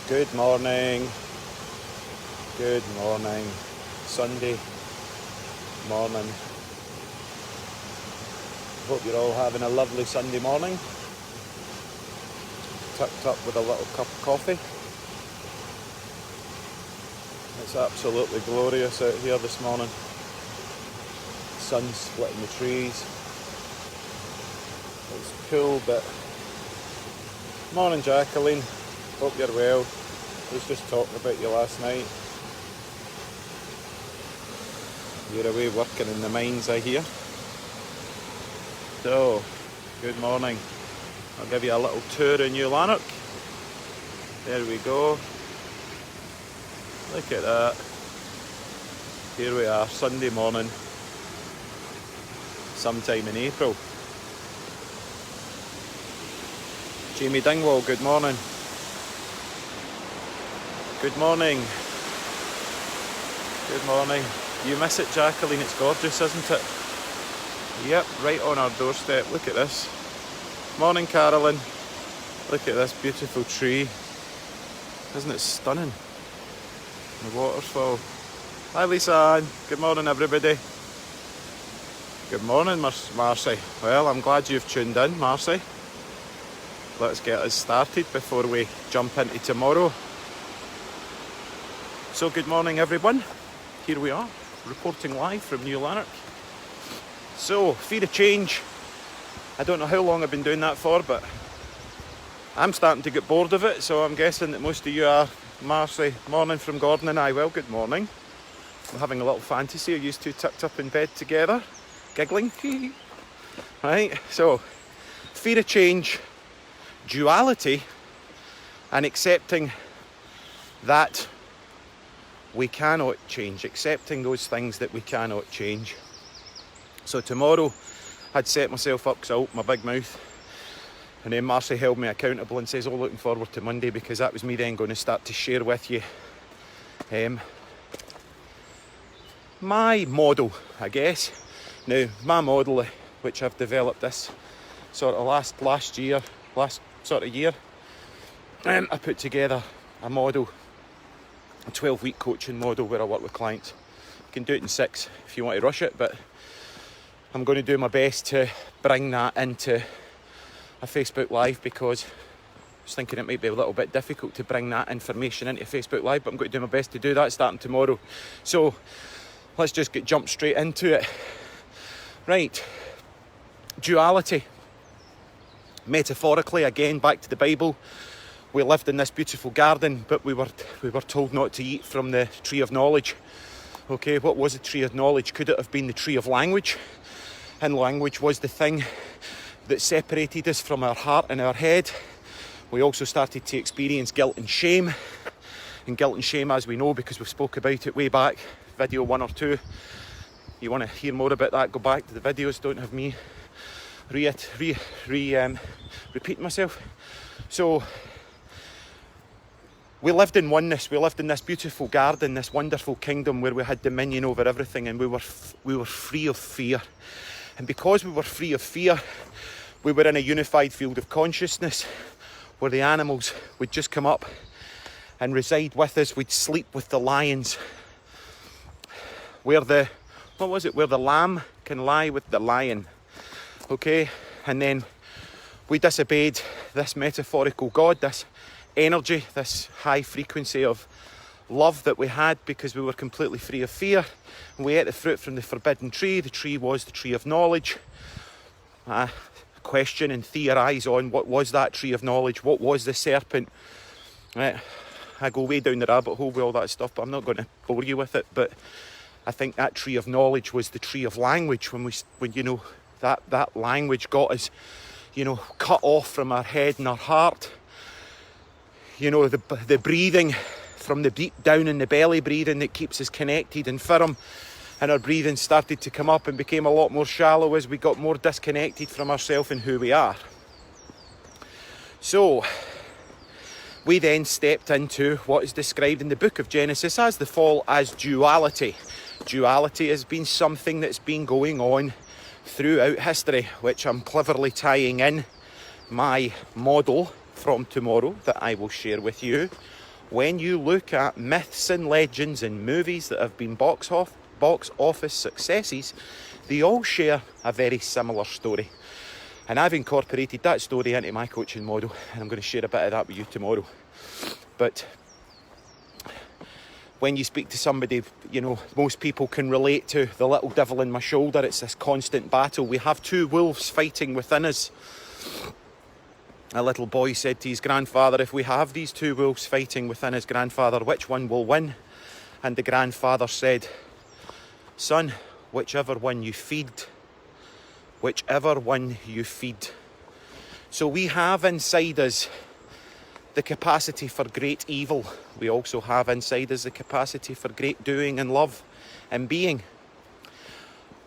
Good morning. Good morning. Sunday morning. Hope you're all having a lovely Sunday morning. Tucked up with a little cup of coffee. It's absolutely glorious out here this morning. Sun's splitting the trees. It's cool, but morning, Jacqueline. Hope you're well. I was just talking about you last night. You're away working in the mines, I hear. So, good morning. I'll give you a little tour in New Lanark. There we go. Look at that. Here we are, Sunday morning, sometime in April. Jamie Dingwall, good morning. Good morning. Good morning. You miss it, Jacqueline? It's gorgeous, isn't it? Yep, right on our doorstep. Look at this. Morning, Carolyn. Look at this beautiful tree. Isn't it stunning? The waterfall. Hi, Lisa Ann. Good morning, everybody. Good morning, Marcy. Well, I'm glad you've tuned in, Marcy. Let's get us started before we jump into tomorrow. So good morning, everyone. Here we are, reporting live from New Lanark. So, fear of change. I don't know how long I've been doing that for, but I'm starting to get bored of it, so I'm guessing that most of you are. Marcy, morning from Gordon and I. Well, good morning. We're having a little fantasy of you two tucked up in bed together, giggling. Right, so, fear of change, duality, and accepting that we cannot change, accepting those things that we cannot change. So tomorrow I'd set myself up because I opened my big mouth, and then Marcy held me accountable and says, oh, looking forward to Monday, because that was me then going to start to share with you my model, I guess. Now, my model, which I've developed this sort of last year, I put together a model, a 12-week coaching model where I work with clients. You can do it in 6 if you want to rush it, but I'm going to do my best to bring that into a Facebook Live, because I was thinking it might be a little bit difficult to bring that information into Facebook Live, but I'm going to do my best to do that starting tomorrow. So let's just jump straight into it. Right, duality. Metaphorically, again, back to the Bible. We lived in this beautiful garden, but we were told not to eat from the tree of knowledge. Okay, what was the tree of knowledge? Could it have been the tree of language? And language was the thing that separated us from our heart and our head. We also started to experience guilt and shame. And guilt and shame, as we know, because we spoke about it way back, video 1 or 2. You want to hear more about that, go back to the videos. Don't have me repeat myself. So we lived in oneness. We lived in this beautiful garden, this wonderful kingdom where we had dominion over everything, and we were free of fear. And because we were free of fear, we were in a unified field of consciousness where the animals would just come up and reside with us. We'd sleep with the lions. Where the lamb can lie with the lion. Okay? And then we disobeyed this metaphorical God, this energy, this high frequency of love that we had, because we were completely free of fear. And we ate the fruit from the forbidden tree. The tree was the tree of knowledge. Question and theorise on what was that tree of knowledge, what was the serpent. Right. I go way down the rabbit hole with all that stuff, but I'm not going to bore you with it. But I think that tree of knowledge was the tree of language, when you know that language got us, you know, cut off from our head and our heart. You know, the breathing from the deep down in the belly, breathing that keeps us connected and firm. And our breathing started to come up and became a lot more shallow as we got more disconnected from ourselves and who we are. So we then stepped into what is described in the book of Genesis as the fall, as duality. Duality has been something that's been going on throughout history, which I'm cleverly tying in my model from tomorrow that I will share with you when you look at myths and legends and movies that have been box office successes, they all share a very similar story. And I've incorporated that story into my coaching model, and I'm going to share a bit of that with you tomorrow. But when you speak to somebody, you know, most people can relate to the little devil in my shoulder. It's this constant battle. We have two wolves fighting within us. A little boy said to his grandfather, if we have these two wolves fighting within his grandfather, which one will win? And the grandfather said, son, whichever one you feed. Whichever one you feed. So we have inside us the capacity for great evil. We also have inside us the capacity for great doing and love and being.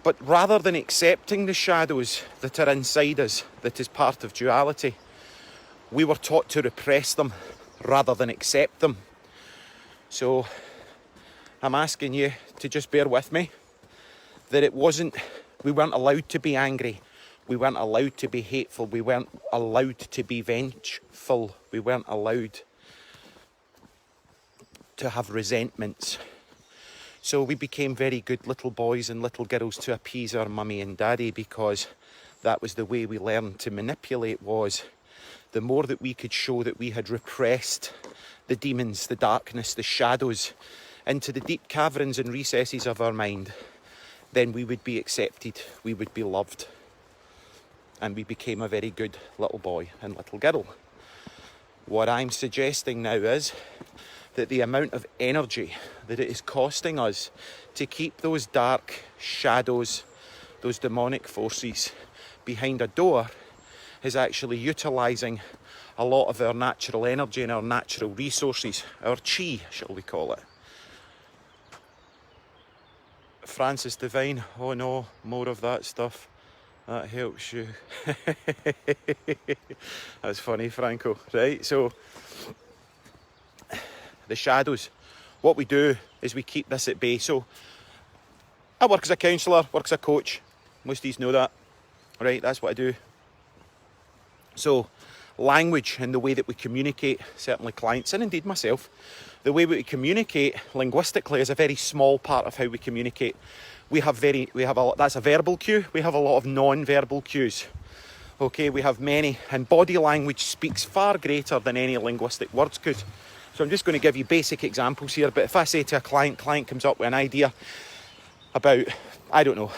But rather than accepting the shadows that are inside us, that is part of duality, we were taught to repress them rather than accept them. So I'm asking you to just bear with me, that we weren't allowed to be angry. We weren't allowed to be hateful. We weren't allowed to be vengeful. We weren't allowed to have resentments. So we became very good little boys and little girls to appease our mummy and daddy, because that was the way we learned to manipulate. Was the more that we could show that we had repressed the demons, the darkness, the shadows into the deep caverns and recesses of our mind, then we would be accepted, we would be loved. And we became a very good little boy and little girl. What I'm suggesting now is that the amount of energy that it is costing us to keep those dark shadows, those demonic forces behind a door, is actually utilising a lot of our natural energy and our natural resources, our chi, shall we call it. Francis Devine, oh no, more of that stuff. That helps you. That's funny, Franco. Right, so the shadows. What we do is we keep this at bay. So I work as a counsellor, work as a coach. Most of you know that. Right, that's what I do. So language and the way that we communicate, certainly clients and indeed myself, the way we communicate linguistically is a very small part of how we communicate. That's a verbal cue. We have a lot of non-verbal cues. Okay, we have many, and body language speaks far greater than any linguistic words could. So I'm just going to give you basic examples here. But if I say to a client comes up with an idea about, I don't know,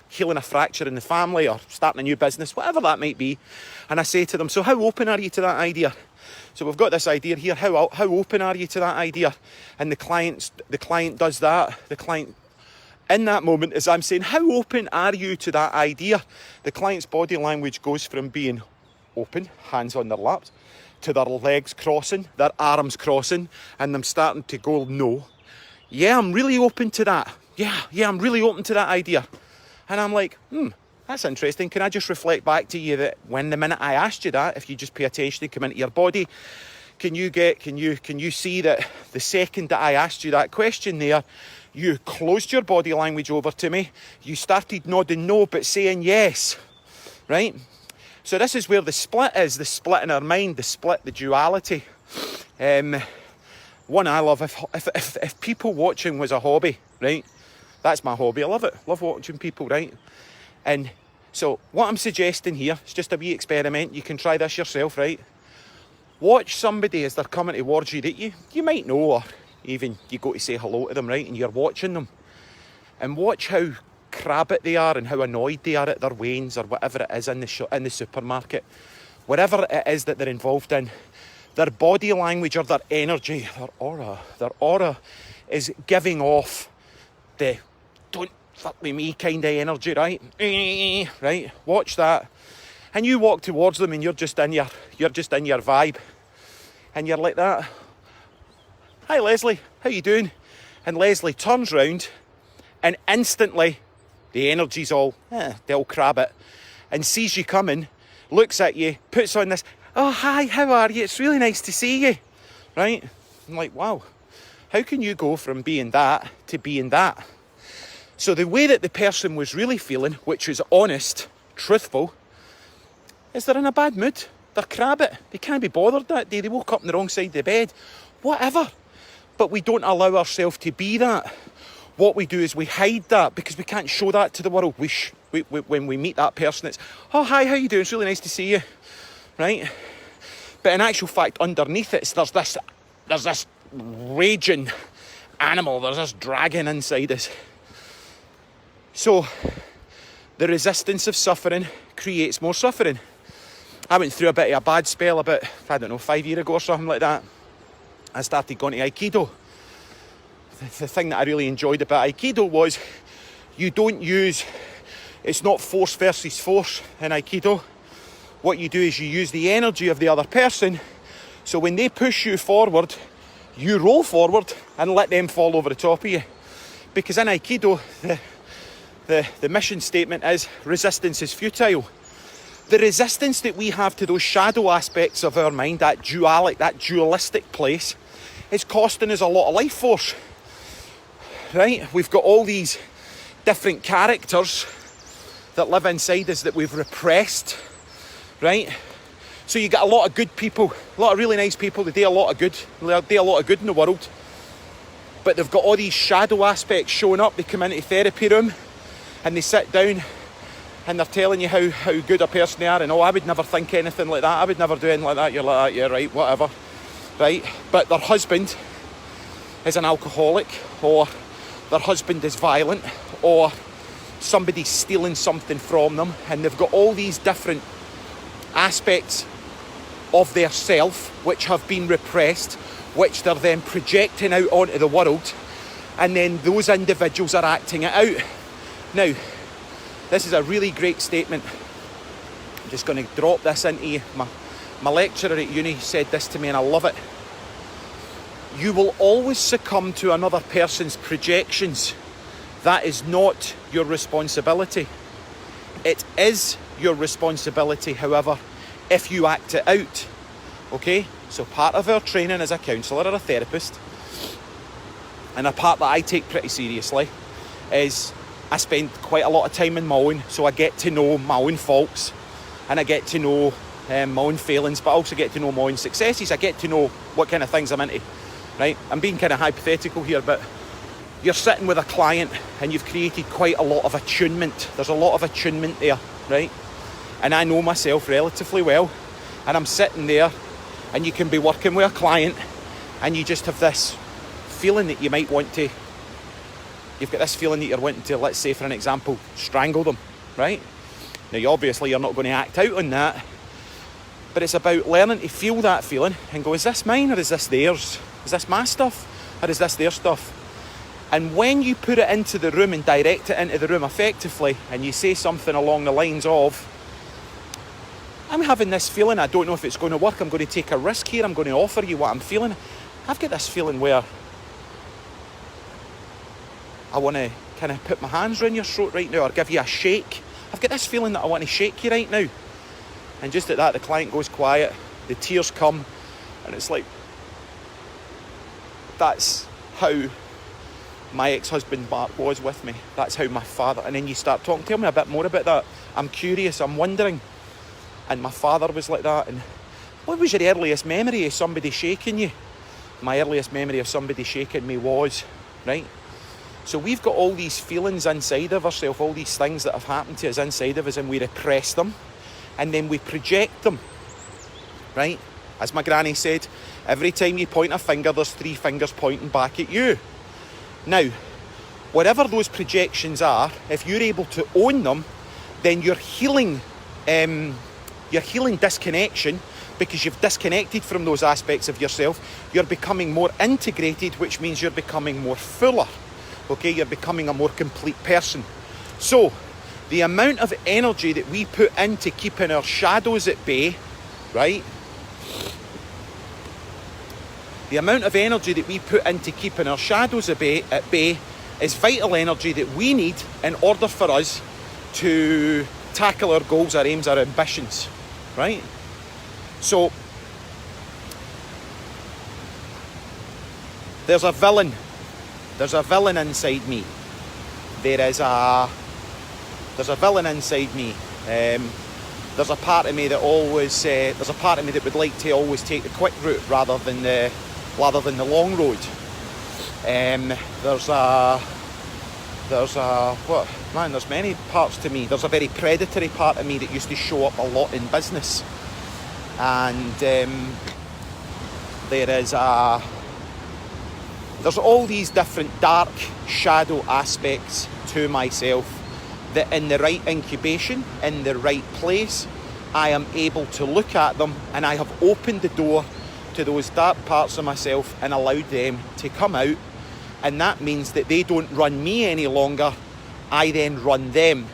healing a fracture in the family or starting a new business, whatever that might be, and I say to them, so how open are you to that idea? So we've got this idea here, how open are you to that idea? And the client does that. The client, in that moment, as I'm saying, how open are you to that idea? The client's body language goes from being open, hands on their laps, to their legs crossing, their arms crossing, and them starting to go, no. Yeah, I'm really open to that. Yeah, I'm really open to that idea. And I'm like, that's interesting. Can I just reflect back to you that when the minute I asked you that, if you just pay attention and come into your body, can you see that the second that I asked you that question there, you closed your body language over to me, you started nodding no, but saying yes, right? So this is where the split is, the split in our mind, the duality. One I love, if people watching was a hobby, right? That's my hobby. I love it. Love watching people, right? And so what I'm suggesting here is just a wee experiment. You can try this yourself, right? Watch somebody as they're coming towards you that you might know, or even you go to say hello to them, right? And you're watching them. And watch how crabbit they are and how annoyed they are at their wains or whatever it is in the supermarket. Whatever it is that they're involved in, their body language or their energy, their aura is giving off the don't fuck with me kind of energy, right? Right? Watch that. And you walk towards them and you're just in your vibe. And you're like that. Hi Leslie, how you doing? And Leslie turns round and instantly the energy's all, they'll crab it. And sees you coming, looks at you, puts on this, oh hi, how are you? It's really nice to see you. Right? I'm like, wow. How can you go from being that to being that? So the way that the person was really feeling, which was honest, truthful, is they're in a bad mood. They're crabbit. They can't be bothered that day. They woke up on the wrong side of the bed. whatever. But we don't allow ourselves to be that. What we do is we hide that because we can't show that to the world. When we meet that person, it's, oh, hi, how you doing? It's really nice to see you, right? But in actual fact, underneath it, there's this raging animal. There's this dragon inside us. So the resistance of suffering creates more suffering. I went through a bit of a bad spell about, 5 years ago or something like that. I started going to Aikido. The thing that I really enjoyed about Aikido was it's not force versus force in Aikido. What you do is you use the energy of the other person, so when they push you forward, you roll forward and let them fall over the top of you. Because in Aikido, the mission statement is resistance is futile. The resistance that we have to those shadow aspects of our mind, that dualistic place, is costing us a lot of life force. Right? We've got all these different characters that live inside us that we've repressed. Right? So you get a lot of good people, a lot of really nice people, they do a lot of good in the world. But they've got all these shadow aspects showing up. They come into the therapy room and they sit down and they're telling you how good a person they are, and I would never think anything like that, I would never do anything like that. You're like that, yeah, right, whatever. Right? But their husband is an alcoholic, or their husband is violent, or somebody's stealing something from them, and they've got all these different aspects of their self which have been repressed, which they're then projecting out onto the world, and then those individuals are acting it out. Now, this is a really great statement. I'm just going to drop this into you. My lecturer at uni said this to me and I love it. You will always succumb to another person's projections. That is not your responsibility. It is your responsibility, however, if you act it out. Okay? So part of our training as a counsellor or a therapist, and a part that I take pretty seriously, is I spend quite a lot of time in my own, so I get to know my own faults, and I get to know my own failings, but I also get to know my own successes. I get to know what kind of things I'm into, right? I'm being kind of hypothetical here, but you're sitting with a client and you've created quite a lot of attunement. There's a lot of attunement there, right? And I know myself relatively well, and I'm sitting there, and you can be working with a client and you just have this feeling that you might want to, you've got this feeling that you're wanting to, let's say for an example, strangle them, right? Now you're not going to act out on that, but it's about learning to feel that feeling and go, is this mine or is this theirs? Is this my stuff or is this their stuff? And when you put it into the room and direct it into the room effectively, and you say something along the lines of, I'm having this feeling, I don't know if it's going to work, I'm going to take a risk here, I'm going to offer you what I'm feeling. I've got this feeling where I want to kind of put my hands around your throat right now, or give you a shake. I've got this feeling that I want to shake you right now. And just at that, the client goes quiet, the tears come, and it's like, that's how my ex-husband Mark was with me. That's how my father, and then you start talking, tell me a bit more about that. I'm curious, I'm wondering. And my father was like that. And what was your earliest memory of somebody shaking you? My earliest memory of somebody shaking me was, right? So we've got all these feelings inside of ourselves, all these things that have happened to us inside of us, and we repress them, and then we project them, right? As my granny said, every time you point a finger, there's 3 fingers pointing back at you. Now, whatever those projections are, if you're able to own them, then you're healing disconnection, because you've disconnected from those aspects of yourself. You're becoming more integrated, which means you're becoming more fuller. Okay, you're becoming a more complete person. So, the amount of energy that we put into keeping our shadows at bay, right? The amount of energy that we put into keeping our shadows at bay is vital energy that we need in order for us to tackle our goals, our aims, our ambitions, right? So, there's a villain inside me. There's a villain inside me. There's a part of me that would like to always take the quick route rather than the rather than the long road. There's many parts to me. There's a very predatory part of me that used to show up a lot in business. And there's all these different dark shadow aspects to myself that in the right incubation, in the right place, I am able to look at them, and I have opened the door to those dark parts of myself and allowed them to come out. And that means that they don't run me any longer, I then run them,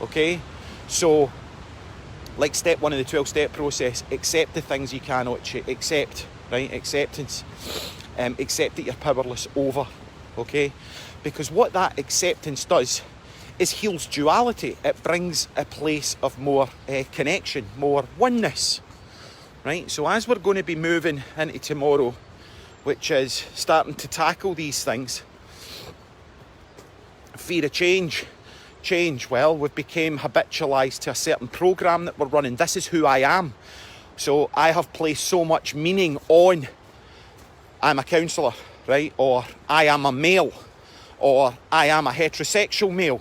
okay? So, like step 1 of the 12-step process, accept the things you cannot accept, right? Acceptance. Accept that you're powerless over, okay? Because what that acceptance does is heals duality. It brings a place of more connection, more oneness, right? So as we're going to be moving into tomorrow, which is starting to tackle these things, fear of change, well, we've become habitualised to a certain programme that we're running. This is who I am. So I have placed so much meaning on I'm a counsellor, right? Or I am a male, or I am a heterosexual male.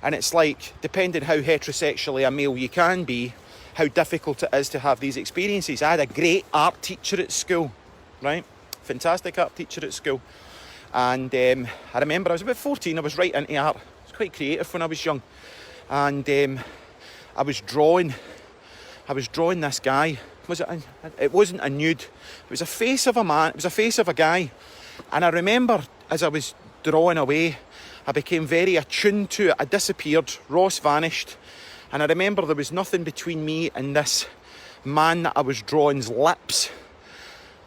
And it's like, depending how heterosexually a male you can be, how difficult it is to have these experiences. I had a great art teacher at school, right? Fantastic art teacher at school. And I remember I was about 14, I was right into art. I was quite creative when I was young. And I was drawing this guy. It wasn't a nude. It was a face of a man. It was a face of a guy. And I remember as I was drawing away, I became very attuned to it. I disappeared. Ross vanished. And I remember there was nothing between me and this man that I was drawing's lips.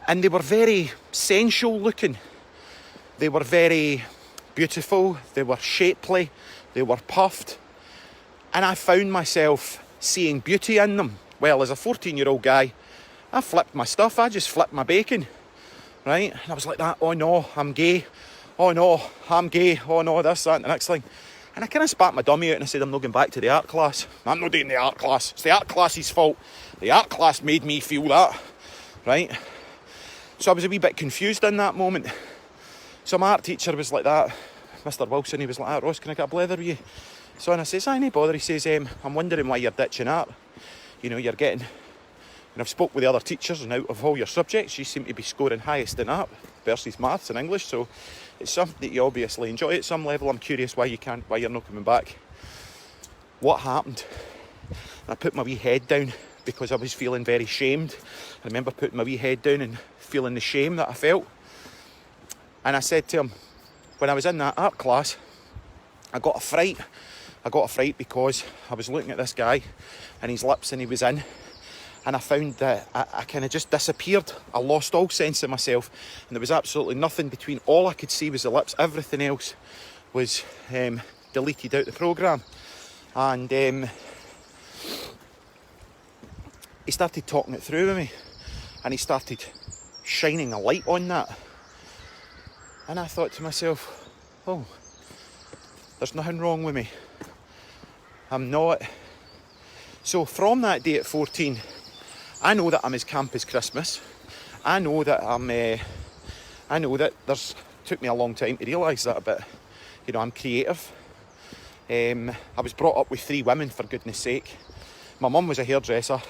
And they were very sensual looking. They were very beautiful. They were shapely. They were puffed. And I found myself seeing beauty in them. Well, as a 14-year-old guy, I flipped my stuff. I just flipped my bacon, right? And I was like that, oh no, I'm gay. Oh no, I'm gay. Oh no, this, that, and the next thing. And I kind of spat my dummy out and I said, I'm not going back to the art class. I'm not doing the art class. It's the art class's fault. The art class made me feel that, right? So I was a wee bit confused in that moment. So my art teacher was like that. Mr. Wilson, he was like, Ross, can I get a blether with you? So and I says, no bother. He says, I'm wondering why you're ditching art. You know, you're getting... And I've spoke with the other teachers, and out of all your subjects, you seem to be scoring highest in art versus maths and English. So it's something that you obviously enjoy at some level. I'm curious why you're not coming back. What happened? And I put my wee head down because I was feeling very shamed. I remember putting my wee head down and feeling the shame that I felt. And I said to him, when I was in that art class, I got a fright. I got a fright because I was looking at this guy and his lips and he was in. And I found that I kind of just disappeared. I lost all sense of myself. And there was absolutely nothing between. All I could see was the lips. Everything else was deleted out the programme. And he started talking it through with me. And he started shining a light on that. And I thought to myself, oh, there's nothing wrong with me. I'm not. So from that day at 14, I know that I'm as camp as Christmas. I know that took me a long time to realise that, but you know, I'm creative. I was brought up with 3 women, for goodness sake. My mum was a hairdresser.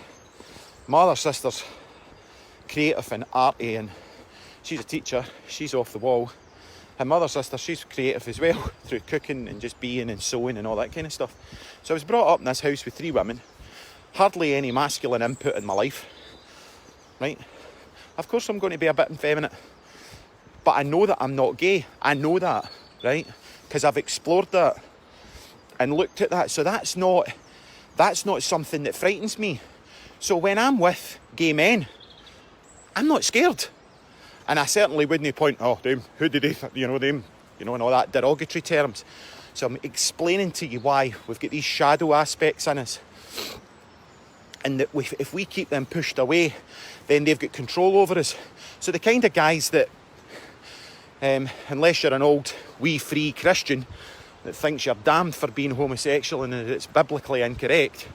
My other sister's creative and arty, and she's a teacher. She's off the wall. And my other sister, she's creative as well, through cooking and just being and sewing and all that kind of stuff. So I was brought up in this house with 3 women. Hardly any masculine input in my life, right? Of course I'm going to be a bit effeminate, but I know that I'm not gay. I know that, right? Because I've explored that and looked at that. So that's not something that frightens me. So when I'm with gay men, I'm not scared. And I certainly wouldn't point, oh, them, who did they, them, and all that derogatory terms. So I'm explaining to you why we've got these shadow aspects in us. And that if we keep them pushed away, then they've got control over us. So the kind of guys that, unless you're an old, wee, free Christian that thinks you're damned for being homosexual and that it's biblically incorrect,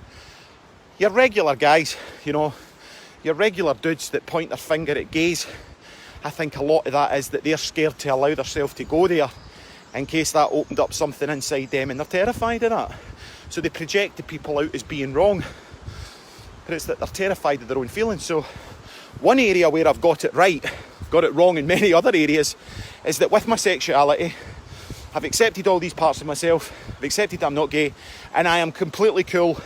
you're regular guys, your regular dudes that point their finger at gays I think a lot of that is that they're scared to allow themselves to go there in case that opened up something inside them, and they're terrified of that. So they project the people out as being wrong, but it's that they're terrified of their own feelings. So one area where I've got it right, got it wrong in many other areas, is that with my sexuality, I've accepted all these parts of myself, I've accepted I'm not gay, and I am completely cool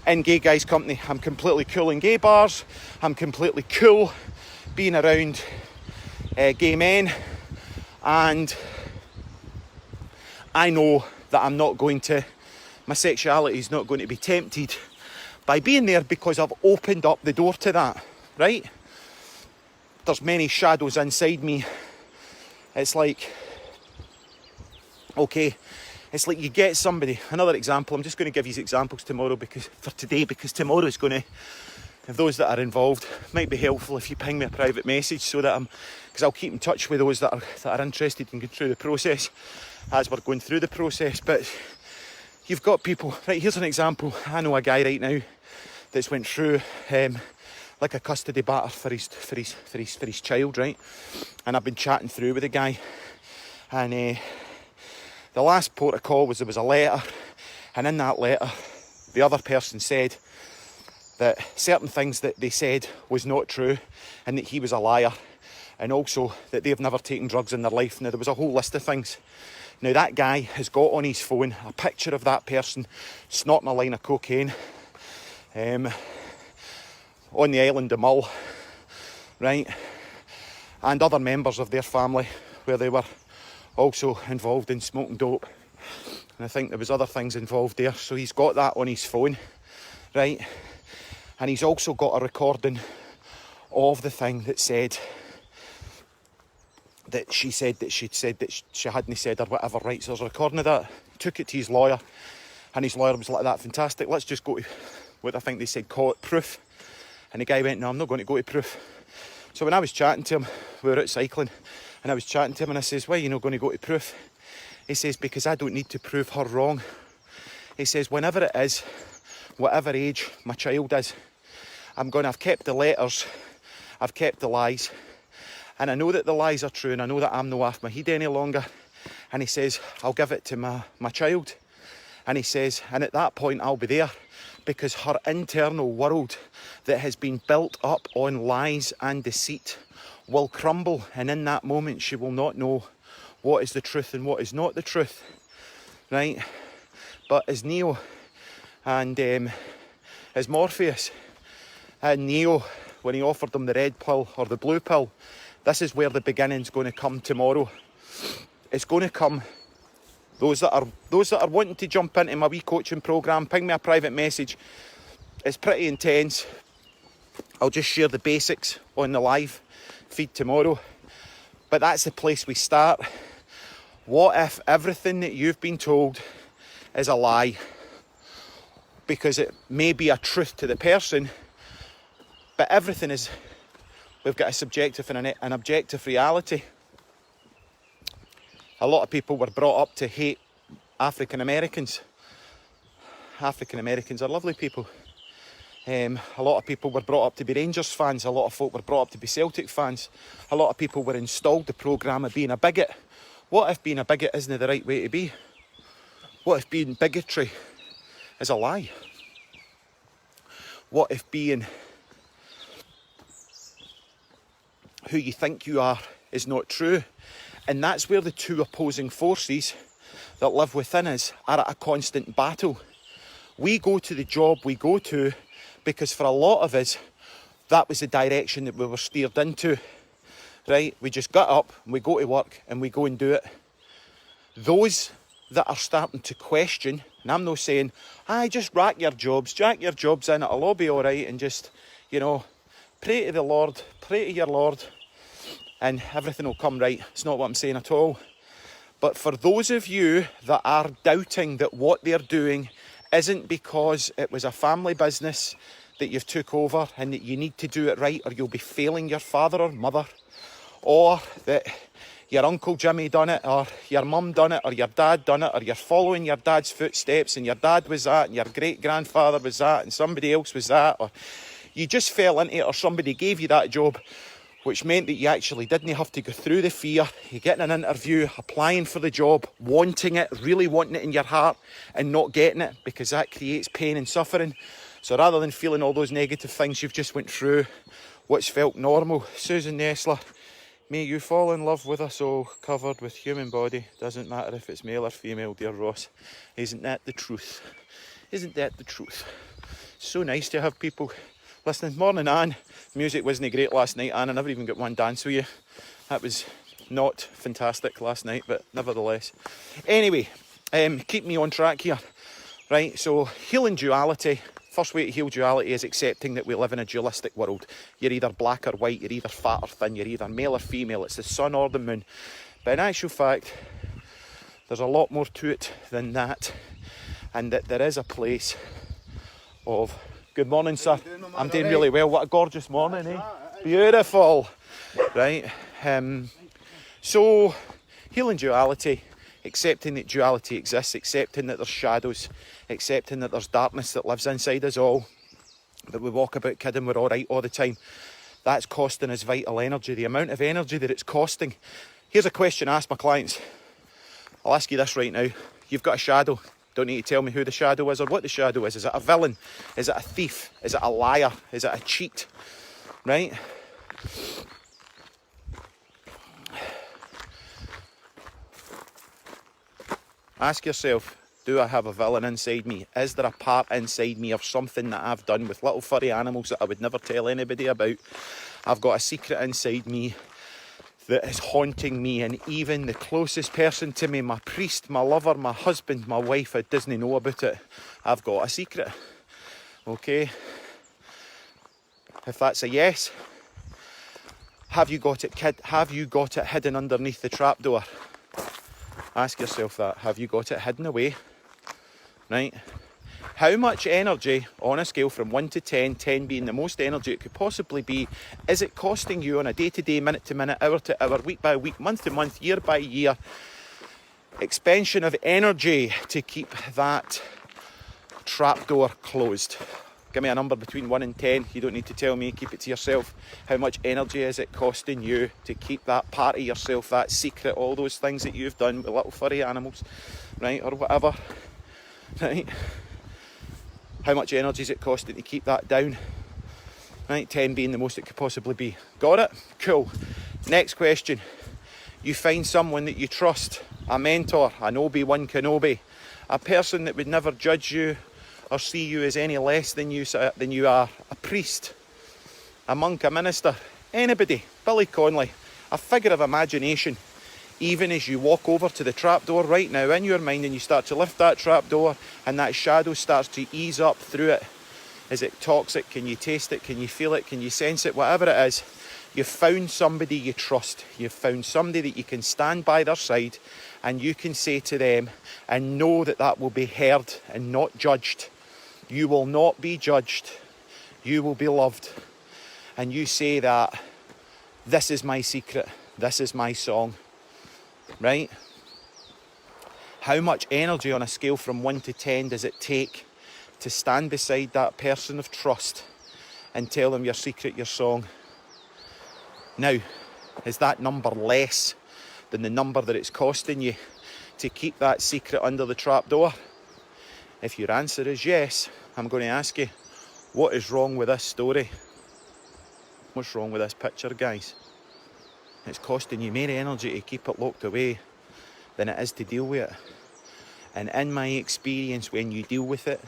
in gay guys' company. I'm completely cool in gay bars, I'm completely cool being around gay men, and I know that my sexuality is not going to be tempted by being there because I've opened up the door to that, right? There's many shadows inside me. It's like, okay, it's like you get somebody, another example, I'm just going to give you examples today because tomorrow is going to, if those that are involved, might be helpful if you ping me a private message so that because I'll keep in touch with those that are interested in going through the process as we're going through the process. But you've got people, right, here's an example. I know a guy right now that's went through like a custody battle for his child, right? And I've been chatting through with the guy, and the last port of call was there was a letter, and in that letter the other person said that certain things that they said was not true, and that he was a liar, and also that they've never taken drugs in their life. Now there was a whole list of things. Now that guy has got on his phone a picture of that person snorting a line of cocaine on the island of Mull, right? And other members of their family where they were also involved in smoking dope. And I think there was other things involved there. So he's got that on his phone, right? And he's also got a recording of the thing that said that she said that she'd said that she hadn't said or whatever, right? So there's a recording of that. Took it to his lawyer, and his lawyer was like, that fantastic, let's just go to what I think they said, call it proof. And the guy went, no, I'm not going to go to proof. So when I was chatting to him, we were out cycling, and I was chatting to him, and I says, why are you not going to go to proof? He says, because I don't need to prove her wrong. He says, whenever it is, whatever age my child is, I've kept the letters, I've kept the lies, and I know that the lies are true, and I know that I'm no off my head any longer. And he says, I'll give it to my child. And he says, and at that point I'll be there, because her internal world that has been built up on lies and deceit will crumble, and in that moment she will not know what is the truth and what is not the truth, right? But as Neo and as Morpheus and Neo, when he offered them the red pill or the blue pill, this is where the beginning's going to come tomorrow. It's going to come. Those that are wanting to jump into my wee coaching programme, ping me a private message. It's pretty intense. I'll just share the basics on the live feed tomorrow. But that's the place we start. What if everything that you've been told is a lie? Because it may be a truth to the person, but everything is, we've got a subjective and an objective reality. A lot of people were brought up to hate African Americans. African Americans are lovely people. A lot of people were brought up to be Rangers fans. A lot of folk were brought up to be Celtic fans. A lot of people were installed the programme of being a bigot. What if being a bigot isn't the right way to be? What if being bigotry is a lie? What if being who you think you are is not true? And that's where the two opposing forces that live within us are at a constant battle. We go to the job we go to because for a lot of us, that was the direction that we were steered into, right? We just got up and we go to work and we go and do it. Those that are starting to question, and I'm not saying, just jack your jobs in, it'll all be all right, and just, pray to the Lord, pray to your Lord, and everything will come right. It's not what I'm saying at all. But for those of you that are doubting that what they're doing isn't because it was a family business that you've took over and that you need to do it right or you'll be failing your father or mother, or that your Uncle Jimmy done it or your mum done it or your dad done it, or you're following your dad's footsteps and your dad was that and your great-grandfather was that and somebody else was that, or you just fell into it or somebody gave you that job, which meant that you actually didn't have to go through the fear. You get in an interview, applying for the job, wanting it, really wanting it in your heart, and not getting it, because that creates pain and suffering. So rather than feeling all those negative things you've just went through, what's felt normal. Susan Nestler, may you fall in love with a soul covered with human body. Doesn't matter if it's male or female, dear Ross. Isn't that the truth? Isn't that the truth? So nice to have people listening. Morning, Anne. Music wasn't great last night, Anne. I never even got one dance with you. That was not fantastic last night, but nevertheless. Anyway, keep me on track here. Right, so healing duality. First way to heal duality is accepting that we live in a dualistic world. You're either black or white, you're either fat or thin, you're either male or female, it's the sun or the moon. But in actual fact, there's a lot more to it than that, and that there is a place of... Good morning, sir. I'm doing really well. What a gorgeous morning, eh? Beautiful. Right. So, healing duality, accepting that duality exists, accepting that there's shadows, accepting that there's darkness that lives inside us all, that we walk about kidding we're all right all the time. That's costing us vital energy. The amount of energy that it's costing. Here's a question I ask my clients. I'll ask you this right now. You've got a shadow. Don't need to tell me who the shadow is or what the shadow is. Is it a villain? Is it a thief? Is it a liar? Is it a cheat? Right? Ask yourself, do I have a villain inside me? Is there a part inside me of something that I've done with little furry animals that I would never tell anybody about? I've got a secret inside me that is haunting me, and even the closest person to me, my priest, my lover, my husband, my wife, doesn't know about it. I've got a secret. Okay? If that's a yes, have you got it hidden underneath the trapdoor? Ask yourself that. Have you got it hidden away? Right? How much energy, on a scale from 1 to 10, 10 being the most energy it could possibly be, is it costing you on a day-to-day, minute-to-minute, hour-to-hour, week-by-week, month-to-month, year-by-year expansion of energy to keep that trapdoor closed? Give me a number between 1 and 10. You don't need to tell me, keep it to yourself. How much energy is it costing you to keep that part of yourself, that secret, all those things that you've done with little furry animals, right, or whatever, right? How much energy is it costing to keep that down? Right, 10 being the most it could possibly be. Got it? Cool. Next question. You find someone that you trust, a mentor, an Obi-Wan Kenobi, a person that would never judge you or see you as any less than you are, a priest, a monk, a minister, anybody, Billy Connolly, a figure of imagination. Even as you walk over to the trapdoor right now in your mind and you start to lift that trapdoor and that shadow starts to ease up through it. Is it toxic? Can you taste it? Can you feel it? Can you sense it? Whatever it is, you've found somebody you trust. You've found somebody that you can stand by their side and you can say to them and know that that will be heard and not judged. You will not be judged. You will be loved. And you say that, this is my secret. This is my song. Right? How much energy on a scale from 1 to 10 does it take to stand beside that person of trust and tell them your secret, your song? Now, is that number less than the number that it's costing you to keep that secret under the trapdoor? If your answer is yes, I'm going to ask you, what is wrong with this story? What's wrong with this picture, guys? It's costing you more energy to keep it locked away than it is to deal with it. And in my experience, when you deal with it,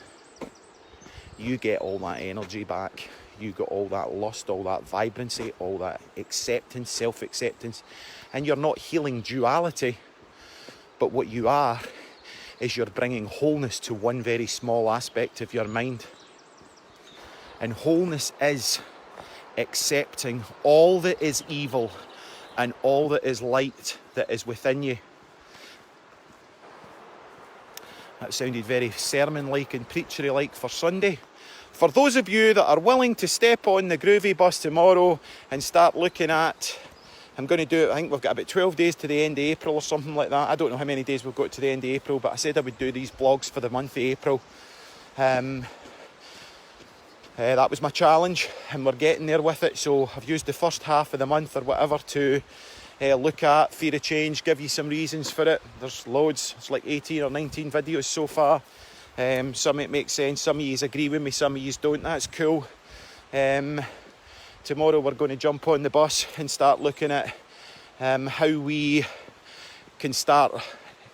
you get all that energy back. You get all that lust, all that vibrancy, all that acceptance, self-acceptance. And you're not healing duality, but what you are is you're bringing wholeness to one very small aspect of your mind. And wholeness is accepting all that is evil and all that is light that is within you. That sounded very sermon-like and preachery-like for Sunday. For those of you that are willing to step on the groovy bus tomorrow and start looking at, I'm going to do it, I think we've got about 12 days to the end of April or something like that. I don't know how many days we've got to the end of April, but I said I would do these vlogs for the month of April. That was my challenge, and we're getting there with it. So I've used the first half of the month or whatever to look at Fear of Change, give you some reasons for it. There's loads, it's like 18 or 19 videos so far. Some it makes sense, some of you agree with me, some of you don't. That's cool. Tomorrow we're going to jump on the bus and start looking at how we can start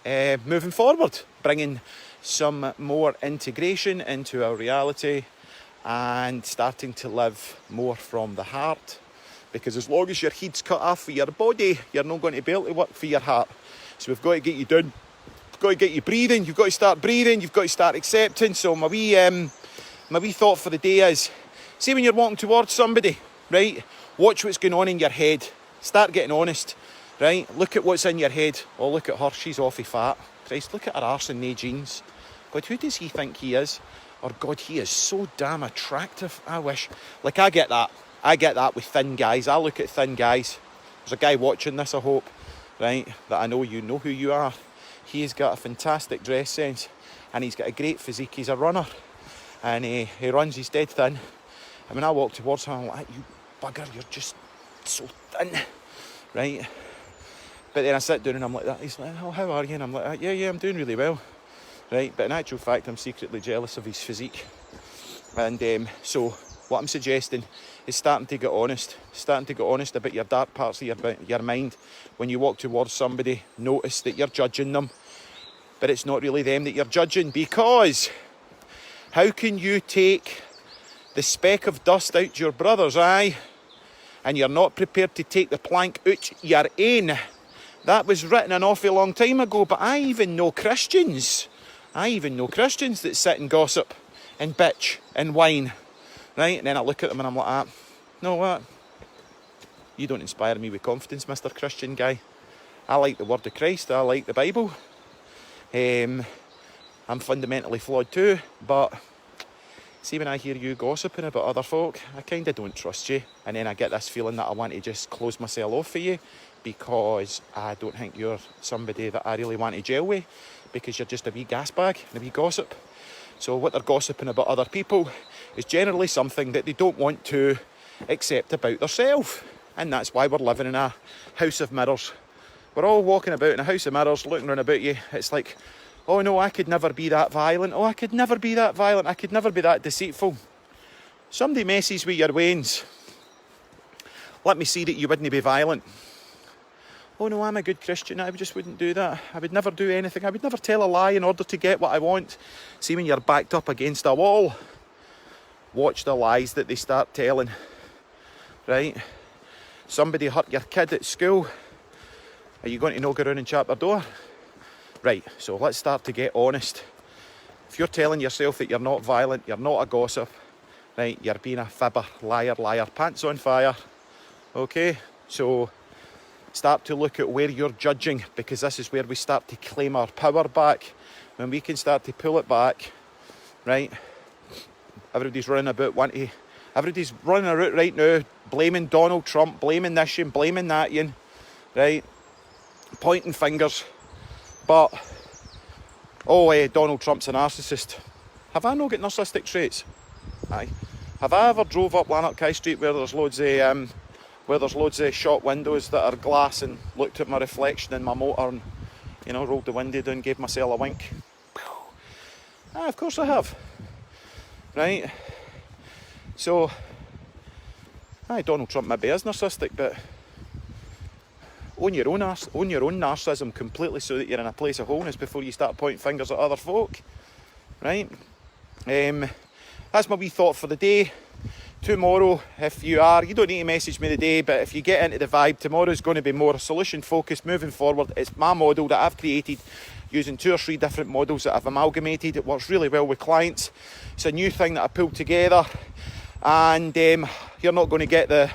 moving forward, bringing some more integration into our reality and starting to live more from the heart. Because as long as your head's cut off for your body, you're not going to be able to work for your heart. So we've got to get you down. We've got to get you breathing. You've got to start breathing. You've got to start accepting. So my wee thought for the day is, see when you're walking towards somebody, right? Watch what's going on in your head. Start getting honest, right? Look at what's in your head. Oh, look at her. She's awfully fat. Christ, look at her arse and nae jeans. God, who does he think he is? Or God, he is so damn attractive. I wish. Like, I get that. I get that with thin guys. I look at thin guys. There's a guy watching this, I hope, right, that I know you know who you are. He's got a fantastic dress sense and he's got a great physique. He's a runner and he runs, he's dead thin. And when I walk towards him, I'm like, you bugger, you're just so thin, right? But then I sit down and I'm like that. He's like, oh, how are you? And I'm like, yeah, I'm doing really well, right? But in actual fact, I'm secretly jealous of his physique. And so what I'm suggesting is starting to get honest about your dark parts of your mind. When you walk towards somebody, notice that you're judging them, but it's not really them that you're judging, because how can you take the speck of dust out your brother's eye and you're not prepared to take the plank out your own? That was written an awful long time ago, but I even know Christians that sit and gossip and bitch and whine. Right, and then I look at them and I'm like, know what? You don't inspire me with confidence, Mr. Christian guy. I like the word of Christ, I like the Bible. I'm fundamentally flawed too, but see, when I hear you gossiping about other folk, I kind of don't trust you. And then I get this feeling that I want to just close myself off for you, because I don't think you're somebody that I really want to gel with, because you're just a wee gas bag and a wee gossip. So what they're gossiping about other people is generally something that they don't want to accept about themselves. And that's why we're living in a house of mirrors. We're all walking about in a house of mirrors, looking around about you. It's like, oh no, I could never be that violent. Oh, I could never be that violent. I could never be that deceitful. Somebody messes with your wains. Let me see that you wouldn't be violent. Oh no, I'm a good Christian, I just wouldn't do that. I would never do anything. I would never tell a lie in order to get what I want. See, when you're backed up against a wall, watch the lies that they start telling, right? Somebody hurt your kid at school. Are you going to knock around and chap their door? Right, so let's start to get honest. If you're telling yourself that you're not violent, you're not a gossip, right, you're being a fibber, liar, pants on fire. Okay, so start to look at where you're judging, because this is where we start to claim our power back. When we can start to pull it back, right? Everybody's running around right now, blaming Donald Trump, blaming this and blaming that, right? Pointing fingers. But, Donald Trump's a narcissist. Have I not got narcissistic traits? Aye. Have I ever drove up Lanark High Street where there's loads of shop windows that are glass and looked at my reflection in my motor and, rolled the window down, gave myself a wink? Of course I have. Right? So, Donald Trump maybe is narcissistic, but own your own narcissism completely, so that you're in a place of wholeness before you start pointing fingers at other folk. Right? That's my wee thought for the day. Tomorrow, if you don't need to message me today, but if you get into the vibe, tomorrow's going to be more solution focused, moving forward. It's my model that I've created using 2 or 3 different models that I've amalgamated. It works really well with clients. It's a new thing that I pulled together, and you're not going to get the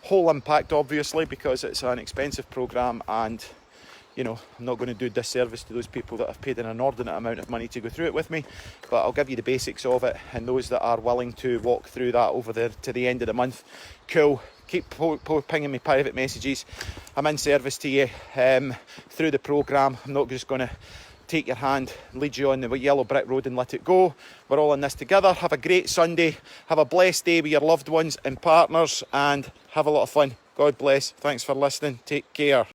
whole impact, obviously, because it's an expensive program, and I'm not going to do disservice to those people that have paid an inordinate amount of money to go through it with me, but I'll give you the basics of it, and those that are willing to walk through that over there to the end of the month, cool. Keep pinging me private messages. I'm in service to you through the program. I'm not just going to take your hand, lead you on the yellow brick road and let it go. We're all in this together. Have a great Sunday. Have a blessed day with your loved ones and partners, and have a lot of fun. God bless. Thanks for listening. Take care.